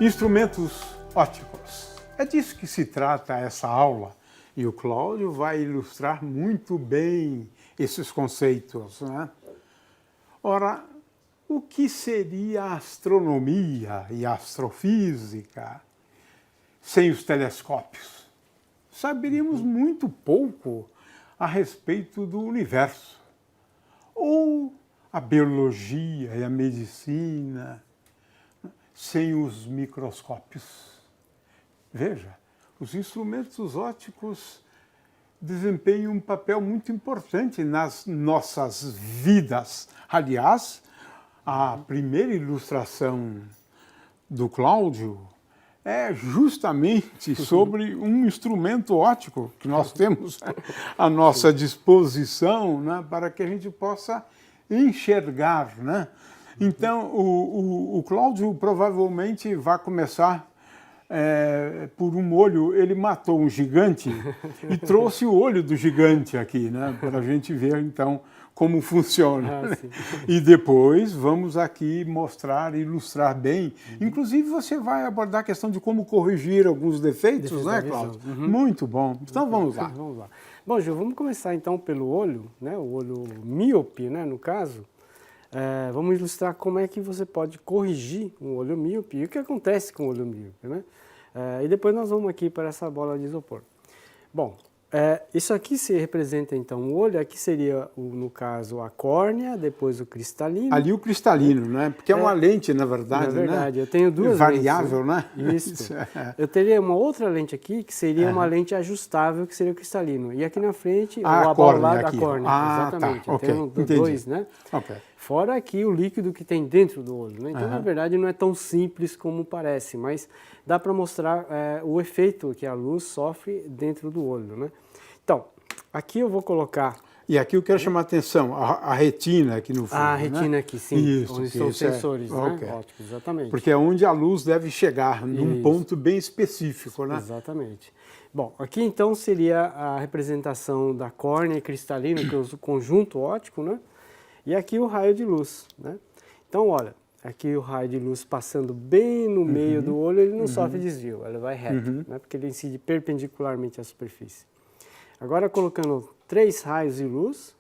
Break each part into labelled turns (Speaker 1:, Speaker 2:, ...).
Speaker 1: Instrumentos ópticos. É disso que se trata essa aula. E o Cláudio vai ilustrar muito bem esses conceitos, né? Ora, o que seria a astronomia e a astrofísica sem os telescópios? Saberíamos muito pouco a respeito do universo. Ou a biologia e a medicina sem os microscópios. Veja, os instrumentos ópticos desempenham um papel muito importante nas nossas vidas. Aliás, a primeira ilustração do Cláudio é justamente sobre um instrumento óptico que nós temos à nossa disposição, né, para que a gente possa enxergar, né? Então, o Cláudio provavelmente vai começar por um olho. Ele matou um gigante e trouxe o olho do gigante aqui, né, para a gente ver, então, como funciona. E depois vamos aqui mostrar, ilustrar bem. Inclusive, você vai abordar a questão de como corrigir alguns defeitos, né, Cláudio? Muito bom. Então, vamos lá.
Speaker 2: Vamos lá. Bom, Gil, vamos começar então pelo olho, né, o olho míope, né, no caso. Vamos ilustrar como é que você pode corrigir um olho míope e o que acontece com o olho míope, né? E depois nós vamos aqui para essa bola de isopor. Bom, isso aqui se representa então o olho, aqui seria, no caso, a córnea, depois o cristalino.
Speaker 1: Ali o cristalino, né? Porque é uma lente, na verdade,
Speaker 2: né?
Speaker 1: Eu
Speaker 2: tenho duas
Speaker 1: variável,
Speaker 2: lentes,
Speaker 1: né?
Speaker 2: Isso. Eu teria uma outra lente aqui, que seria uma lente ajustável, que seria o cristalino. E aqui na frente,
Speaker 1: a córnea, a
Speaker 2: córnea. Exatamente.
Speaker 1: Tá.
Speaker 2: Eu tenho dois, né?
Speaker 1: Okay.
Speaker 2: Fora aqui o líquido que tem dentro do olho, né? Então, na verdade, não é tão simples como parece, mas dá para mostrar o efeito que a luz sofre dentro do olho, né? Então, aqui eu vou colocar...
Speaker 1: E aqui eu quero chamar a atenção, a retina aqui no fundo,
Speaker 2: a retina, né? Aqui, sim,
Speaker 1: isso,
Speaker 2: onde estão os sensores, né? Ópticos, exatamente.
Speaker 1: Porque é onde a luz deve chegar, num ponto bem específico, né?
Speaker 2: Exatamente. Bom, aqui então seria a representação da córnea e cristalino, que é o conjunto óptico, né? E aqui o raio de luz, né? Então, olha, aqui o raio de luz passando bem no meio do olho, ele não sofre desvio, ele vai reto, né? Porque ele incide perpendicularmente à superfície. Agora, colocando 3 raios de luz,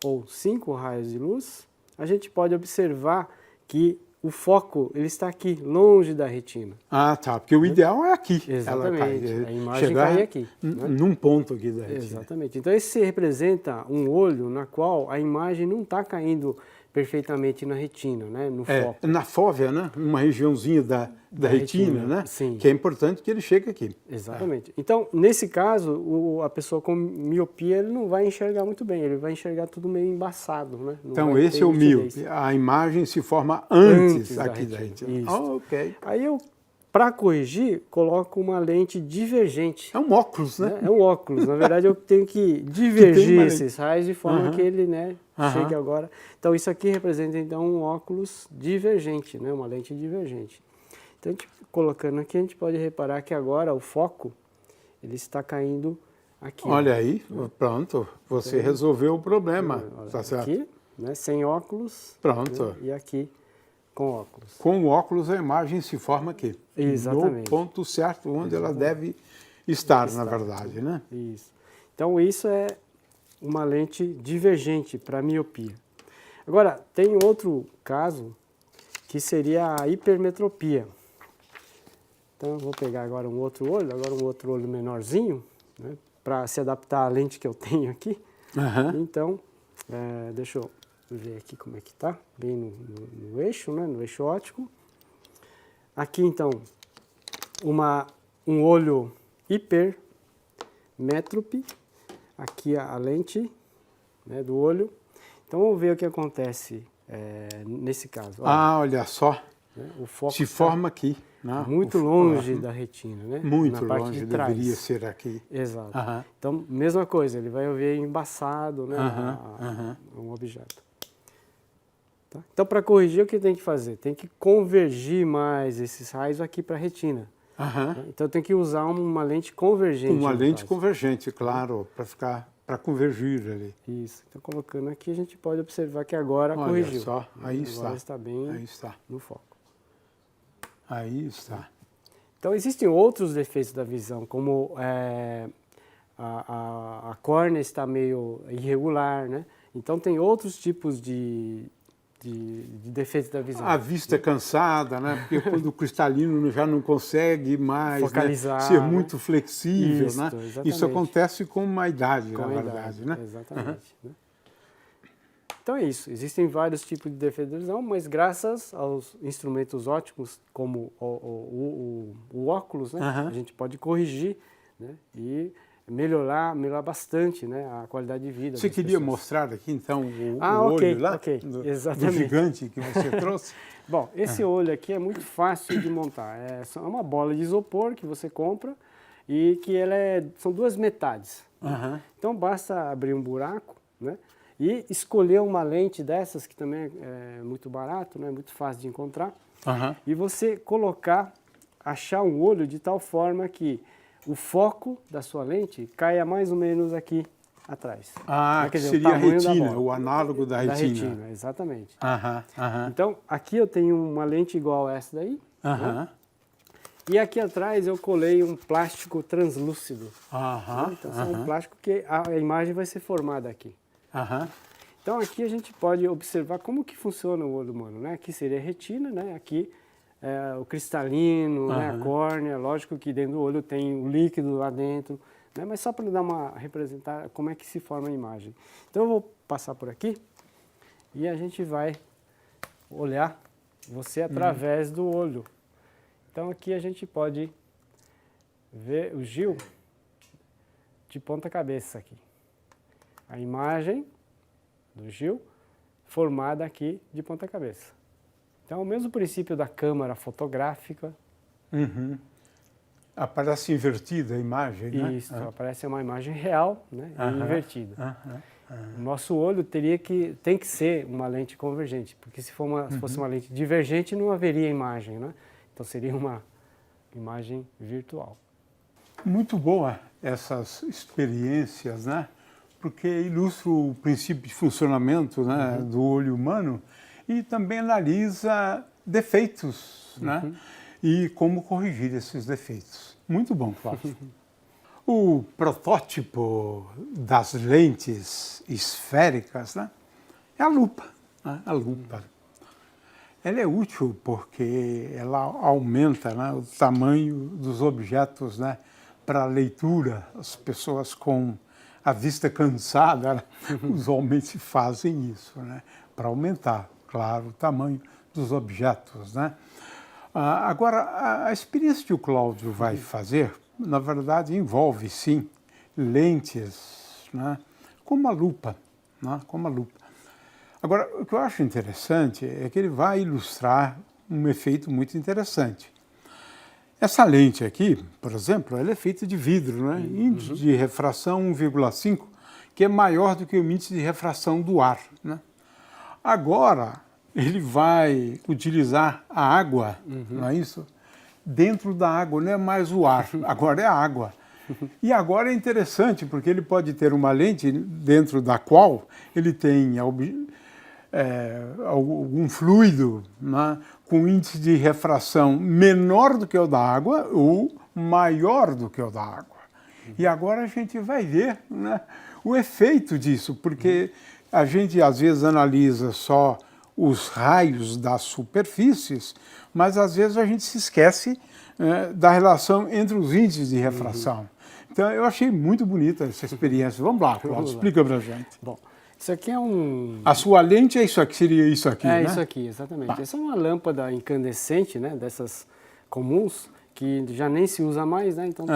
Speaker 2: ou 5 raios de luz, a gente pode observar que o foco ele está aqui, longe da retina.
Speaker 1: Ah, tá, porque o ideal é aqui.
Speaker 2: Exatamente, a imagem cai aqui.
Speaker 1: Num ponto aqui da retina.
Speaker 2: Exatamente. Então, esse representa um olho na qual a imagem não está caindo perfeitamente na retina, né, no foco.
Speaker 1: Na fóvea, né, uma regiãozinha da retina, né,
Speaker 2: sim.
Speaker 1: Que é importante que ele chegue aqui.
Speaker 2: Exatamente. Então, nesse caso, a pessoa com miopia ele não vai enxergar muito bem, ele vai enxergar tudo meio embaçado, né?
Speaker 1: Então, esse é o míope, a imagem se forma antes aqui da retina.
Speaker 2: Isso.
Speaker 1: Ok.
Speaker 2: Aí eu, para corrigir, coloco uma lente divergente.
Speaker 1: É um óculos, né?
Speaker 2: É um óculos. Na verdade, eu tenho que divergir esses raios de forma que ele, né, chegue agora. Então, isso aqui representa, então, um óculos divergente, né, uma lente divergente. Então, colocando aqui, a gente pode reparar que agora o foco, ele está caindo aqui.
Speaker 1: Olha aí, pronto, você resolveu o problema, tá certo?
Speaker 2: Aqui, né, sem óculos.
Speaker 1: Pronto.
Speaker 2: Né, e aqui, com óculos.
Speaker 1: Com o óculos, a imagem se forma aqui.
Speaker 2: Exatamente.
Speaker 1: No ponto certo, onde ela deve estar, na verdade, né?
Speaker 2: Isso. Então, isso é uma lente divergente para miopia. Agora, tem outro caso, que seria a hipermetropia. Então, eu vou pegar agora um outro olho menorzinho, né, para se adaptar à lente que eu tenho aqui. Então, deixa eu ver aqui como é que está, bem no eixo, né, no eixo óptico. Aqui, então, um olho hipermétrope, aqui a lente, né, do olho. Então, vamos ver o que acontece nesse caso.
Speaker 1: Olha só,
Speaker 2: o foco
Speaker 1: se forma aqui. Né?
Speaker 2: Muito longe da retina, né?
Speaker 1: Muito
Speaker 2: na parte
Speaker 1: longe,
Speaker 2: de trás.
Speaker 1: deveria ser aqui.
Speaker 2: Exato. Então, mesma coisa, ele vai ver embaçado, né, um objeto. Tá? Então, para corrigir, o que tem que fazer? Tem que convergir mais esses raios aqui para a retina. Então, tem que usar uma lente convergente.
Speaker 1: Uma lente convergente, claro, para convergir ali.
Speaker 2: Isso. Então, colocando aqui, a gente pode observar que agora corrigiu.
Speaker 1: Olha só, aí
Speaker 2: agora está bem
Speaker 1: aí está.
Speaker 2: no foco.
Speaker 1: Aí está.
Speaker 2: Então, existem outros defeitos da visão, como a córnea está meio irregular, né? Então, tem outros tipos de defeitos da visão.
Speaker 1: A vista é cansada, né? Porque quando o cristalino já não consegue mais
Speaker 2: focalizar,
Speaker 1: né? Ser muito flexível,
Speaker 2: isso,
Speaker 1: né?
Speaker 2: Exatamente.
Speaker 1: Isso acontece com uma idade,
Speaker 2: com
Speaker 1: na verdade, né?
Speaker 2: Exatamente. Né? Então é isso, existem vários tipos de defeito da visão, mas graças aos instrumentos ópticos, como o óculos, né, a gente pode corrigir, né, e melhorar bastante, né, a qualidade de vida.
Speaker 1: Você queria mostrar aqui então o
Speaker 2: ok,
Speaker 1: olho lá
Speaker 2: exatamente.
Speaker 1: do gigante que você trouxe?
Speaker 2: Bom, esse olho aqui é muito fácil de montar. É uma bola de isopor que você compra e que são duas metades. Então basta abrir um buraco, né? E escolher uma lente dessas, que também é muito barato, né? Muito fácil de encontrar. E você achar um olho de tal forma que o foco da sua lente caia mais ou menos aqui atrás.
Speaker 1: Quer dizer, seria a retina, o análogo da retina.
Speaker 2: Da retina, exatamente. Então, aqui eu tenho uma lente igual a essa daí. Né? E aqui atrás eu colei um plástico translúcido. Então, é um plástico que a imagem vai ser formada aqui. Então aqui a gente pode observar como que funciona o olho humano, né? Aqui seria a retina, né? Aqui é o cristalino, né? A córnea, lógico que dentro do olho tem o líquido lá dentro, né? Mas só para representar como é que se forma a imagem. Então eu vou passar por aqui e a gente vai olhar você através do olho. Então aqui a gente pode ver o Gil de ponta cabeça aqui. A imagem do Gil formada aqui de ponta cabeça. Então, é o mesmo princípio da câmera fotográfica.
Speaker 1: Aparece invertida a imagem, né?
Speaker 2: Isso, aparece uma imagem real, né? Invertida. O nosso olho tem que ser uma lente convergente, porque se fosse uma lente divergente não haveria imagem, né? Então seria uma imagem virtual.
Speaker 1: Muito boa essas experiências, né? Porque ilustra o princípio de funcionamento, né, do olho humano e também analisa defeitos, né? E como corrigir esses defeitos. Muito bom, Cláudio. O protótipo das lentes esféricas, né, é a lupa. Né? A lupa. Ela é útil porque ela aumenta, né, o tamanho dos objetos, né, para a leitura. As pessoas com a vista cansada, né, usualmente fazem isso, né, para aumentar, claro, o tamanho dos objetos, né. Agora, a experiência que o Cláudio vai fazer, na verdade, envolve, sim, lentes, né, como a lupa, né, como a lupa. Agora, o que eu acho interessante é que ele vai ilustrar um efeito muito interessante. Essa lente aqui, por exemplo, ela é feita de vidro, né? Índice de refração 1,5, que é maior do que o índice de refração do ar, né? Agora, ele vai utilizar a água, não é isso? Dentro da água, não é mais o ar, agora é a água. E agora é interessante, porque ele pode ter uma lente dentro da qual ele tem algum fluido, né, com índice de refração menor do que o da água ou maior do que o da água. E agora a gente vai ver, né, o efeito disso, porque a gente às vezes analisa só os raios das superfícies, mas às vezes a gente se esquece da relação entre os índices de refração. Então eu achei muito bonita essa experiência. Vamos lá, Cláudio, explica pra gente.
Speaker 2: Bom, isso aqui é
Speaker 1: A sua lente é isso aqui, seria isso aqui, né?
Speaker 2: É isso aqui, exatamente. Essa é uma lâmpada incandescente, né, dessas comuns, que já nem se usa mais, né? Então tem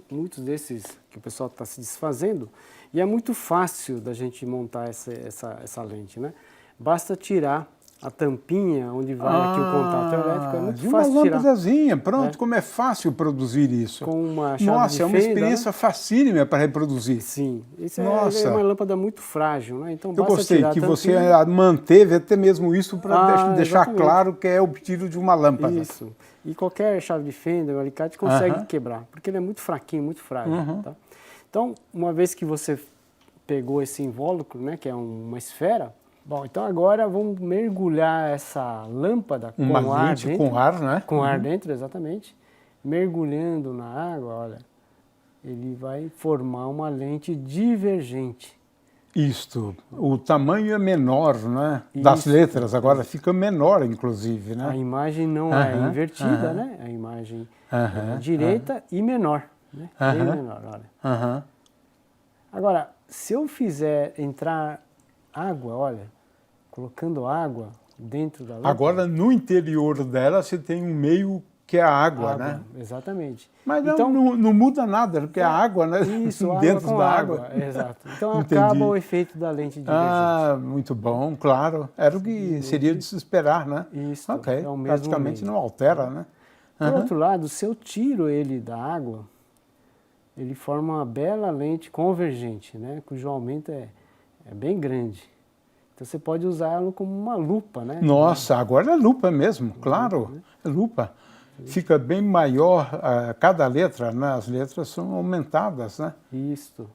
Speaker 2: muitos desses que o pessoal está se desfazendo. E é muito fácil da gente montar essa lente, né? Basta tirar a tampinha onde vai aqui o contato elétrico, é muito fácil
Speaker 1: uma
Speaker 2: tirar.
Speaker 1: lâmpadazinha, pronto, como é fácil produzir isso.
Speaker 2: Com uma chave
Speaker 1: Nossa,
Speaker 2: de
Speaker 1: é uma
Speaker 2: fenda,
Speaker 1: experiência facílima para reproduzir.
Speaker 2: Sim, isso
Speaker 1: Nossa.
Speaker 2: é uma lâmpada muito frágil, né? Então
Speaker 1: Eu
Speaker 2: basta
Speaker 1: gostei
Speaker 2: tirar
Speaker 1: que
Speaker 2: a
Speaker 1: você
Speaker 2: tampinha.
Speaker 1: manteve até mesmo isso para deixar
Speaker 2: exatamente.
Speaker 1: claro que é obtido de uma lâmpada.
Speaker 2: Isso. E qualquer chave de fenda, um alicate, consegue quebrar, porque ele é muito fraquinho, muito frágil. Tá? Então, uma vez que você pegou esse invólucro, né, que é uma esfera, Bom, então agora vamos mergulhar essa lâmpada com
Speaker 1: Uma
Speaker 2: ar
Speaker 1: lente
Speaker 2: dentro.
Speaker 1: com ar, né?
Speaker 2: Com ar dentro, exatamente. Mergulhando na água, olha, ele vai formar uma lente divergente.
Speaker 1: Isto, o tamanho é menor, né? Das
Speaker 2: Isso.
Speaker 1: letras, agora fica menor, inclusive,
Speaker 2: A
Speaker 1: né?
Speaker 2: imagem não é
Speaker 1: Aham,
Speaker 2: invertida,
Speaker 1: aham.
Speaker 2: né? A imagem é
Speaker 1: Aham,
Speaker 2: direita e menor, né? Bem
Speaker 1: Aham.
Speaker 2: menor, olha.
Speaker 1: Aham.
Speaker 2: Agora, se eu fizer entrar água, olha, colocando água dentro da lâmpada...
Speaker 1: Agora, no interior dela, você tem um meio que é a água, né?
Speaker 2: Exatamente.
Speaker 1: Mas
Speaker 2: então,
Speaker 1: não muda nada, porque é a água, né?
Speaker 2: Isso, água
Speaker 1: Dentro
Speaker 2: com
Speaker 1: da
Speaker 2: água.
Speaker 1: água.
Speaker 2: Exato. Então
Speaker 1: Entendi.
Speaker 2: acaba o efeito da lente divergente.
Speaker 1: Ah, muito bom, claro. Era o que seria de se esperar, né?
Speaker 2: Isso,
Speaker 1: Ok,
Speaker 2: é o mesmo
Speaker 1: praticamente
Speaker 2: meio.
Speaker 1: não altera, né?
Speaker 2: Por outro lado, se eu tiro ele da água, ele forma uma bela lente convergente, né? Cujo aumento é bem grande. Então você pode usá-lo como uma lupa, né?
Speaker 1: Nossa, agora é lupa mesmo, claro, é lupa. Fica bem maior cada letra, né? As letras são aumentadas, né?
Speaker 2: Isso.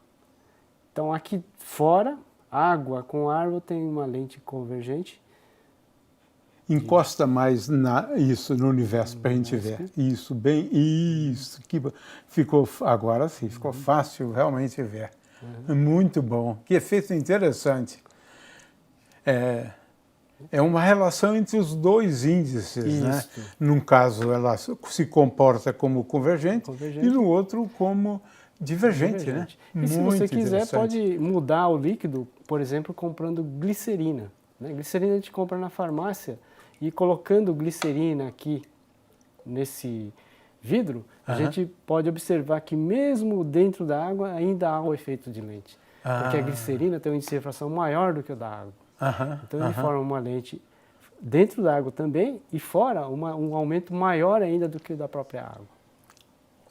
Speaker 2: Então aqui fora, água com ar, eu tenho uma lente convergente.
Speaker 1: Encosta mais isso no universo para a gente ver. Isso, bem, isso. Que ficou, agora sim, ficou fácil realmente ver. Muito bom. Que efeito interessante. É uma relação entre os dois índices, né? Num caso, ela se comporta como convergente. E no outro como divergente, né?
Speaker 2: E se você quiser, pode mudar o líquido, por exemplo, comprando glicerina, né? Glicerina a gente compra na farmácia e colocando glicerina aqui nesse vidro, a gente pode observar que mesmo dentro da água ainda há o efeito de lente. Porque a glicerina tem um índice de refração maior do que o da água. Então ele forma uma lente dentro da água também e fora um aumento maior ainda do que o da própria água.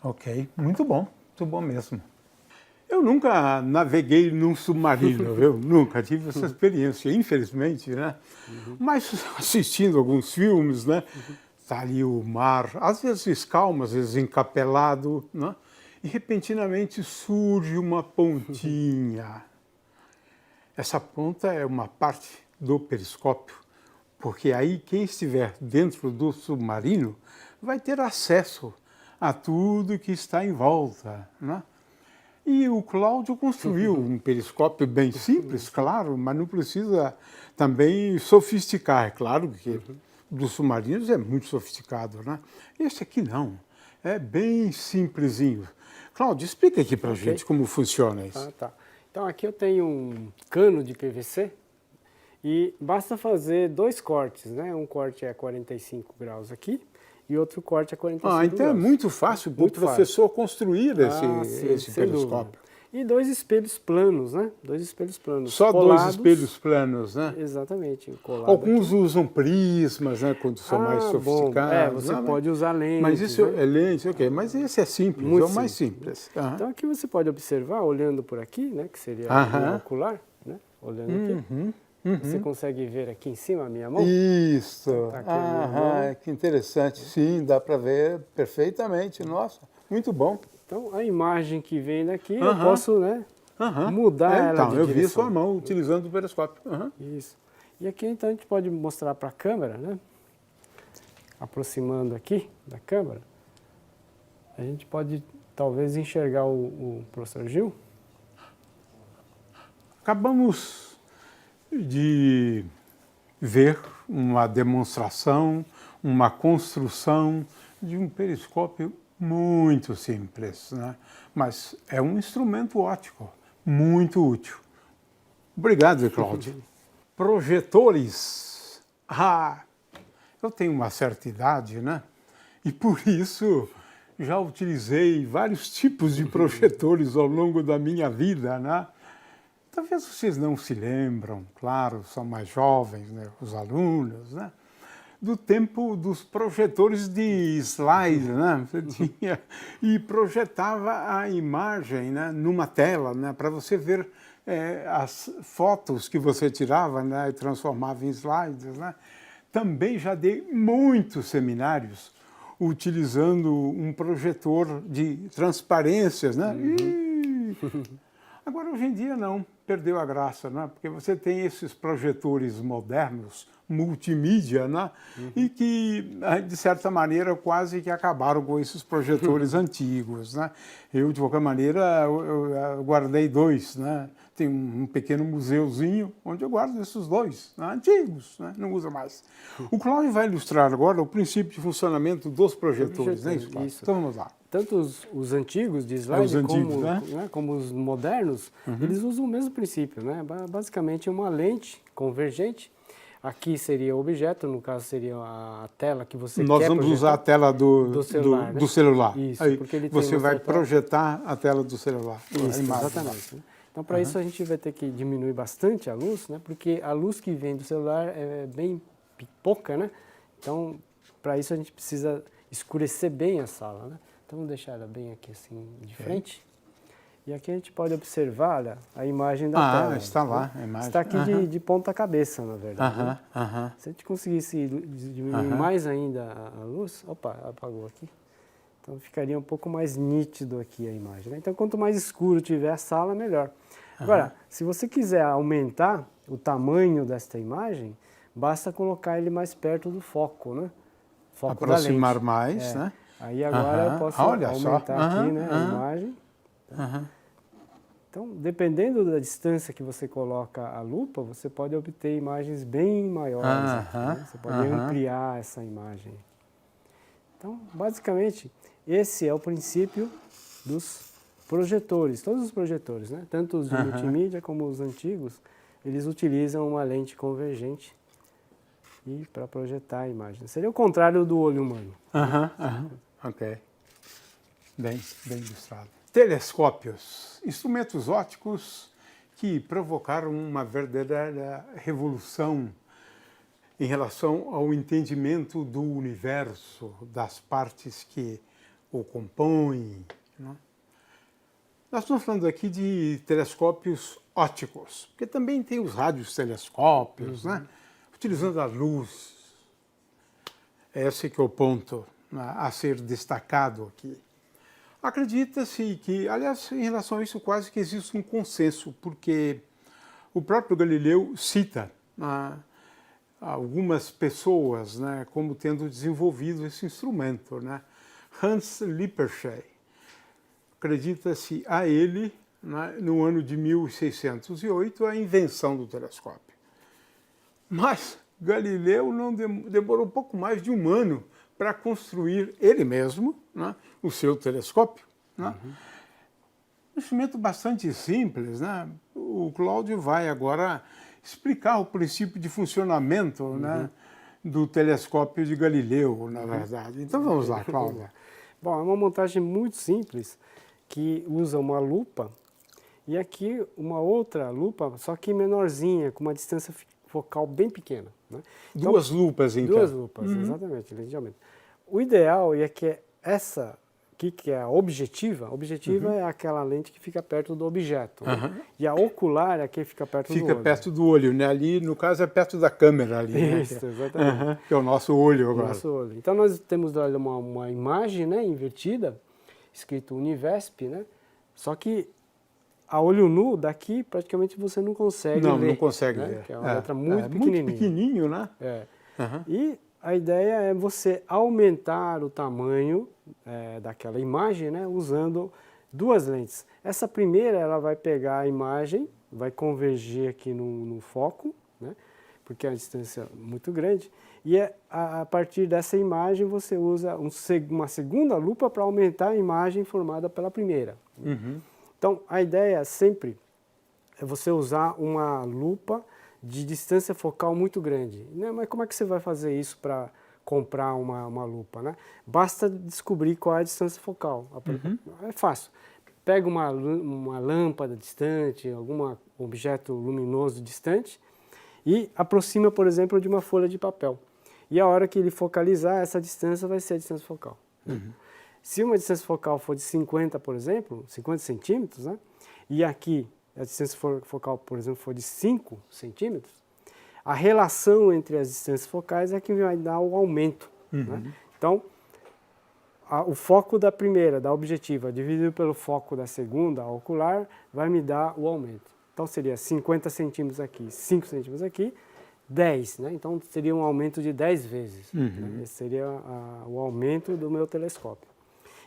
Speaker 1: Ok, muito bom mesmo. Eu nunca naveguei num submarino, eu nunca tive essa experiência, infelizmente, né? Mas assistindo alguns filmes, né? Tá ali o mar, às vezes calmo, às vezes encapelado, né? E repentinamente surge uma pontinha. Essa ponta é uma parte do periscópio, porque aí quem estiver dentro do submarino vai ter acesso a tudo que está em volta, né? E o Cláudio construiu um periscópio bem simples, claro, mas não precisa também sofisticar. É claro que dos submarinos é muito sofisticado, né? Esse aqui não, é bem simplesinho. Cláudio, explica aqui para a gente como funciona isso.
Speaker 2: Tá. Então aqui eu tenho um cano de PVC e basta fazer dois cortes, né? Um corte é 45 graus aqui e outro corte é 45 graus.
Speaker 1: Então é muito fácil para o professor construir esse periscópio.
Speaker 2: E dois espelhos planos, né? Dois espelhos planos.
Speaker 1: Só
Speaker 2: colados.
Speaker 1: Dois espelhos planos, né?
Speaker 2: Exatamente.
Speaker 1: Alguns usam prismas, né? Quando são mais sofisticados.
Speaker 2: Você pode usar lentes.
Speaker 1: Mas isso é lente, ok. Mas esse é simples, muito é o mais simples.
Speaker 2: Então aqui você pode observar, olhando por aqui, né? Que seria o ocular, né? Olhando aqui. Você consegue ver aqui em cima a minha mão?
Speaker 1: Isso. Que interessante. Sim, dá para ver perfeitamente. Nossa, muito bom.
Speaker 2: Então, a imagem que vem daqui, eu posso, né, mudar ela de
Speaker 1: direção. Eu vi sua
Speaker 2: direção.
Speaker 1: mão utilizando o periscópio.
Speaker 2: Isso. E aqui, então, a gente pode mostrar para a câmera, né? Aproximando aqui da câmera, a gente pode, talvez, enxergar o professor Gil.
Speaker 1: Acabamos de ver uma demonstração, uma construção de um periscópio muito simples, né? Mas é um instrumento óptico, muito útil. Obrigado, Cláudio. Projetores. Eu tenho uma certa idade, né? E por isso já utilizei vários tipos de projetores ao longo da minha vida, né? Talvez vocês não se lembram, claro, são mais jovens, né, os alunos, né? Do tempo dos projetores de slide, né? Você tinha e projetava a imagem, né, numa tela, né, para você ver as fotos que você tirava, né, e transformava em slides, né? Também já dei muitos seminários utilizando um projetor de transparências, né? Agora, hoje em dia, não. Perdeu a graça, né? Porque você tem esses projetores modernos, multimídia, né? E que, de certa maneira, quase que acabaram com esses projetores antigos, né? Eu, de qualquer maneira, eu guardei dois, né? Tem um pequeno museuzinho onde eu guardo esses dois, né? Antigos, né? Não uso mais. O Cláudio vai ilustrar agora o princípio de funcionamento dos projetores, né? Isso. Então, vamos lá.
Speaker 2: Tanto os antigos de slide
Speaker 1: os antigos,
Speaker 2: como os modernos, eles usam o mesmo princípio, né? Basicamente uma lente convergente. Aqui seria o objeto, no caso seria a tela que você quer projetar.
Speaker 1: Nós vamos usar a tela do celular. Do celular.
Speaker 2: Isso,
Speaker 1: aí,
Speaker 2: porque ele
Speaker 1: você
Speaker 2: tem
Speaker 1: vai projetar a tela do celular.
Speaker 2: Isso, exatamente. Né? Então, para isso, a gente vai ter que diminuir bastante a luz, né? Porque a luz que vem do celular é bem pouca, né? Então, para isso, a gente precisa escurecer bem a sala, né? Então, vamos deixar ela bem aqui, assim, de frente. E aqui a gente pode observar, olha, a imagem da tela.
Speaker 1: Está lá, a imagem.
Speaker 2: Está aqui de ponta cabeça, na verdade. Né? Se a gente conseguisse diminuir mais ainda a luz... Opa, apagou aqui. Então, ficaria um pouco mais nítido aqui a imagem. Né? Então, quanto mais escuro tiver a sala, melhor. Agora, se você quiser aumentar o tamanho desta imagem, basta colocar ele mais perto do foco, né? Foco
Speaker 1: aproximar mais, né?
Speaker 2: Aí agora eu posso aumentar aqui, né, a imagem. Então, dependendo da distância que você coloca a lupa, você pode obter imagens bem maiores. Aqui, né? Você pode ampliar essa imagem. Então, basicamente, esse é o princípio dos projetores, todos os projetores, né? Tanto os de multimídia como os antigos, eles utilizam uma lente convergente para projetar a imagem. Seria o contrário do olho humano.
Speaker 1: Ok. Bem ilustrado. Telescópios, instrumentos ópticos que provocaram uma verdadeira revolução em relação ao entendimento do universo, das partes que o compõem. Né? Nós estamos falando aqui de telescópios ópticos, porque também tem os radiotelescópios, né? Utilizando a luz. Esse que é o ponto, né, a ser destacado aqui. Acredita-se que, aliás, em relação a isso, quase que existe um consenso, porque o próprio Galileu cita algumas pessoas, né, como tendo desenvolvido esse instrumento, né? Hans Lippershey. Acredita-se a ele, né, no ano de 1608, a invenção do telescópio. Mas Galileu não demorou um pouco mais de um ano para construir ele mesmo, né, o seu telescópio. Né? Um instrumento bastante simples. Né? O Cláudio vai agora explicar o princípio de funcionamento né, do telescópio de Galileu, na verdade. Então vamos lá, Cláudio.
Speaker 2: Bom, é uma montagem muito simples que usa uma lupa e aqui uma outra lupa, só que menorzinha, com uma distância focal bem pequena. Né? Então,
Speaker 1: duas lupas, então.
Speaker 2: Duas lupas, exatamente, legalmente. O ideal é que essa aqui, que é a objetiva, é aquela lente que fica perto do objeto. Né? E a ocular é a que fica perto do olho.
Speaker 1: Fica perto do olho, né? Ali, no caso, é perto da câmera ali.
Speaker 2: Isso,
Speaker 1: né?
Speaker 2: exatamente.
Speaker 1: Que é o nosso olho agora.
Speaker 2: Nosso olho. Então, nós temos olha, uma imagem, né, invertida, escrito Univesp, né? Só que a olho nu, daqui, praticamente você não consegue ler.
Speaker 1: Não consegue
Speaker 2: né?
Speaker 1: ver.
Speaker 2: Que é uma letra muito pequenininha.
Speaker 1: Muito pequenininho, né?
Speaker 2: E a ideia é você aumentar o tamanho daquela imagem, né, usando duas lentes. Essa primeira, ela vai pegar a imagem, vai convergir aqui no foco, né, porque é uma distância muito grande, e a partir dessa imagem você usa uma segunda lupa para aumentar a imagem formada pela primeira. Então, a ideia sempre é você usar uma lupa de distância focal muito grande. Né? Mas como é que você vai fazer isso para comprar uma lupa? Né? Basta descobrir qual é a distância focal. É fácil. Pega uma lâmpada distante, algum objeto luminoso distante e aproxima, por exemplo, de uma folha de papel. E a hora que ele focalizar, essa distância vai ser a distância focal. Se uma distância focal for de 50, por exemplo, 50 centímetros, né? E aqui a distância focal, por exemplo, for de 5 centímetros, a relação entre as distâncias focais é que vai dar o aumento. Né? Então, o foco da primeira, da objetiva, dividido pelo foco da segunda, a ocular, vai me dar o aumento. Então seria 50 centímetros aqui, 5 centímetros aqui, 10, né? Então seria um aumento de 10 vezes. Né? Esse seria o aumento do meu telescópio.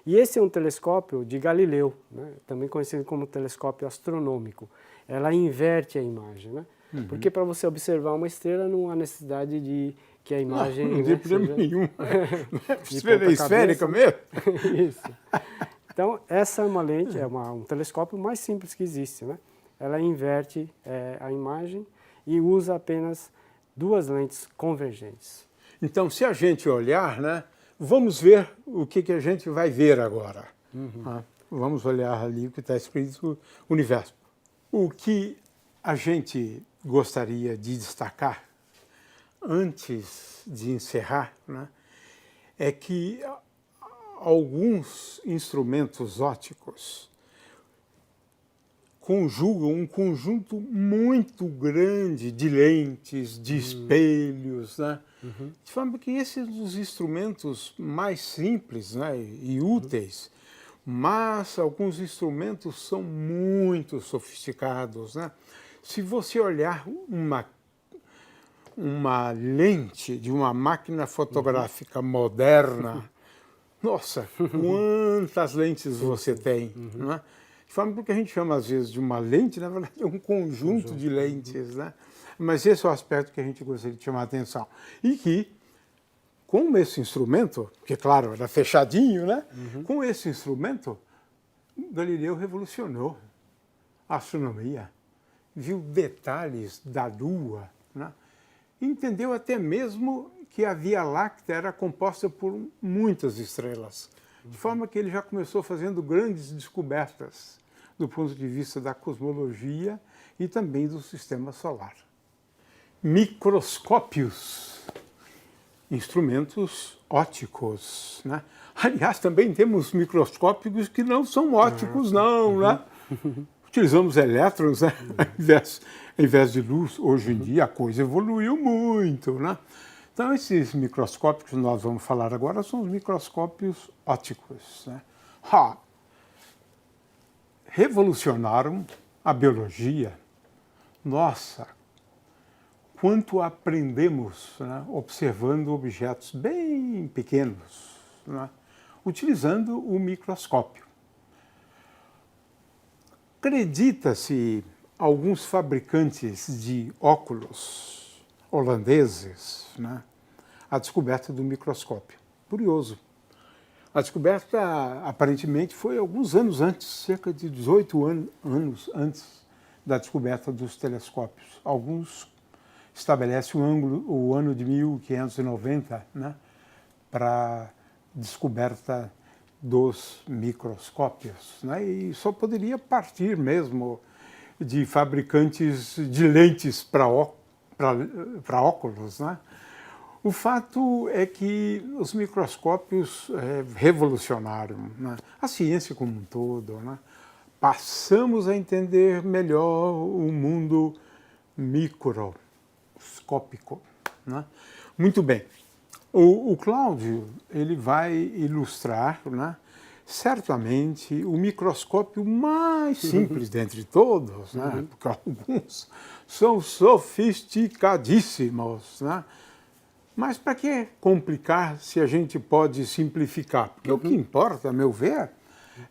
Speaker 2: E esse é um telescópio de Galileu, né? Também conhecido como telescópio astronômico. Ela inverte a imagem, né? Porque para você observar uma estrela não há necessidade de que a imagem...
Speaker 1: Não tem problema nenhum. Estrela esférica mesmo?
Speaker 2: Isso. Então, essa é uma lente, um telescópio mais simples que existe, né? Ela inverte a imagem e usa apenas 2 lentes convergentes.
Speaker 1: Então, se a gente olhar, né, vamos ver o que a gente vai ver agora. Vamos olhar ali o que está escrito universo. O que a gente gostaria de destacar, antes de encerrar, né, é que alguns instrumentos ópticos conjugam um conjunto muito grande de lentes, de espelhos, né? De forma que esses são os instrumentos mais simples, né, e úteis, mas alguns instrumentos são muito sofisticados, né? Se você olhar uma lente de uma máquina fotográfica moderna, nossa, quantas lentes você tem, né? De forma que a gente chama, às vezes, de uma lente, na verdade, é um conjunto de lentes, né? Mas esse é o aspecto que a gente gostaria de chamar a atenção. E que, com esse instrumento, que, claro, era fechadinho, né? Com esse instrumento, Galileu revolucionou a astronomia, viu detalhes da Lua, né? Entendeu até mesmo que a Via Láctea era composta por muitas estrelas, de forma que ele já começou fazendo grandes descobertas do ponto de vista da cosmologia e também do sistema solar. Microscópios, instrumentos ópticos, né? Aliás, também temos microscópios que não são ópticos, não, né? Utilizamos elétrons, né? Ao invés de luz. Hoje em dia a coisa evoluiu muito, né? Então, esses microscópios que nós vamos falar agora são os microscópios ópticos, né? Revolucionaram a biologia. Nossa, quanto aprendemos, né, observando objetos bem pequenos, né, utilizando o microscópio. Acredita-se alguns fabricantes de óculos holandeses, né, a descoberta do microscópio. Curioso. A descoberta, aparentemente, foi alguns anos antes, cerca de 18 anos antes da descoberta dos telescópios. Alguns estabelecem o ano de 1590, né, para descoberta dos microscópios, né, e só poderia partir mesmo de fabricantes de lentes para óculos, né? O fato é que os microscópios revolucionaram, né, a ciência como um todo, né? Passamos a entender melhor o mundo microscópico, né? Muito bem. O Cláudio, ele vai ilustrar, né, certamente o microscópio mais simples dentre todos, né, porque alguns são sofisticadíssimos, né? Mas para que complicar se a gente pode simplificar? Porque o que importa, a meu ver,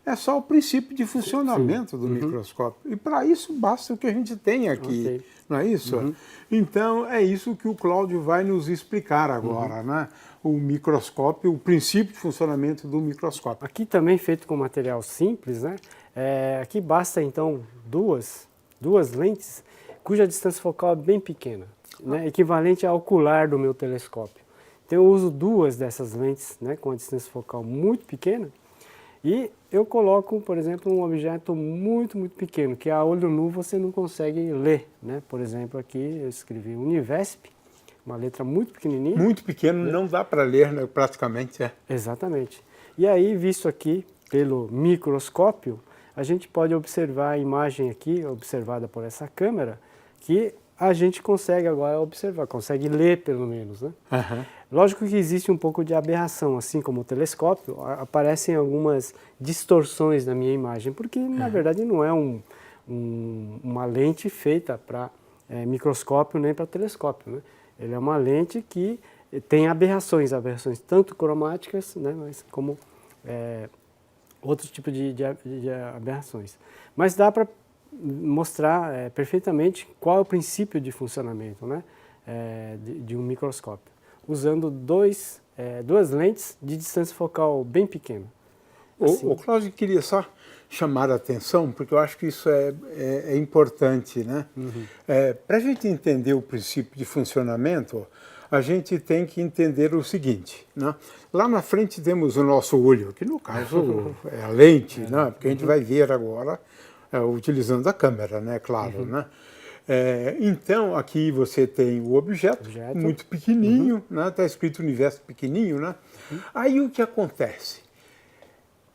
Speaker 1: é só o princípio de funcionamento do microscópio. E para isso basta o que a gente tem aqui, não é isso? Então é isso que o Cláudio vai nos explicar agora, né? O microscópio, o princípio de funcionamento do microscópio.
Speaker 2: Aqui também feito com material simples, né? Aqui basta então duas lentes cuja distância focal é bem pequena, né? Equivalente ao ocular do meu telescópio. Então eu uso 2 dessas lentes, né, com a distância focal muito pequena, e eu coloco, por exemplo, um objeto muito, muito pequeno, que a olho nu você não consegue ler, né? Por exemplo, aqui eu escrevi Univesp, uma letra muito pequenininha.
Speaker 1: Muito pequeno, né? Não dá para ler, né, praticamente.
Speaker 2: Exatamente. E aí, visto aqui pelo microscópio, a gente pode observar a imagem aqui, observada por essa câmera, que a gente consegue agora observar, consegue ler pelo menos, né? Lógico que existe um pouco de aberração, assim como o telescópio, aparecem algumas distorções na minha imagem, porque na verdade não é uma lente feita para microscópio nem para telescópio, né? Ele é uma lente que tem aberrações tanto cromáticas, né, mas como outro tipo de aberrações. Mas dá para mostrar perfeitamente qual é o princípio de funcionamento, né, de um microscópio, usando duas lentes de distância focal bem pequena. Assim.
Speaker 1: O Cláudio queria só chamar a atenção, porque eu acho que isso é importante, né? Para a gente entender o princípio de funcionamento, a gente tem que entender o seguinte, né? Lá na frente temos o nosso olho, que no caso é a lente, né? Porque a gente vai ver agora utilizando a câmera, né? Claro, né? Então, aqui você tem o objeto. Muito pequenininho, né? Está escrito universo pequenininho, né? Aí o que acontece?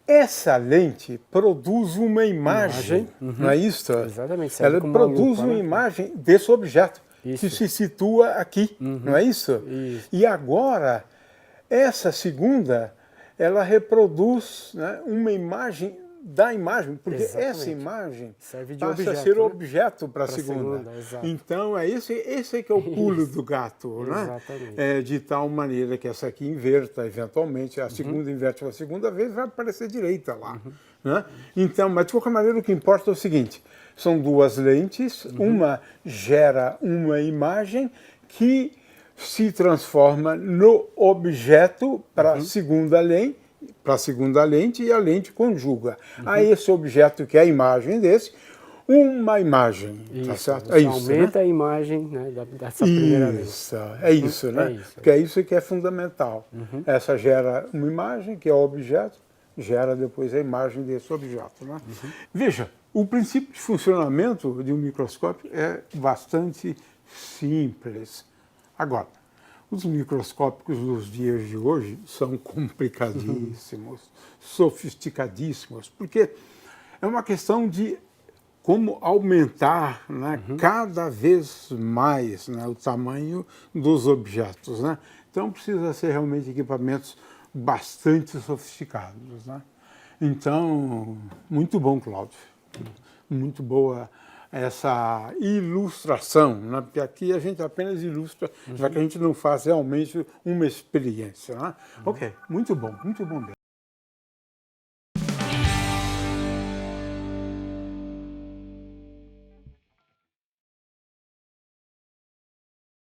Speaker 1: Essa lente produz uma imagem, não é isso?
Speaker 2: Exatamente.
Speaker 1: Ela produz uma imagem desse objeto que se situa aqui, não é isso? E agora, essa segunda, ela reproduz, né, uma imagem da imagem, porque essa imagem passa a ser objeto para a segunda. Então, esse é que é o pulo do gato, né? De tal maneira que essa aqui inverta, eventualmente, a segunda inverte a segunda vez, vai aparecer direita lá. Né? Então, mas de qualquer maneira, o que importa é o seguinte, são duas lentes, uma gera uma imagem que se transforma no objeto para a segunda lente, e a lente conjuga a esse objeto que é a imagem desse, uma imagem. Tá certo?
Speaker 2: Isso, aumenta, né, a imagem, né, dessa primeira vez.
Speaker 1: É isso, né? Porque é isso que é fundamental. Essa gera uma imagem, que é o objeto, gera depois a imagem desse objeto. Né? Veja, o princípio de funcionamento de um microscópio é bastante simples. Agora, os microscópicos dos dias de hoje são complicadíssimos, sofisticadíssimos, porque é uma questão de como aumentar, né, cada vez mais, né, o tamanho dos objetos. Né? Então precisa ser realmente equipamentos bastante sofisticados. Né? Então, muito bom, Cláudio. Muito boa essa ilustração, né? Porque aqui a gente apenas ilustra, já que a gente não faz realmente uma experiência. Né? Ok, muito bom mesmo.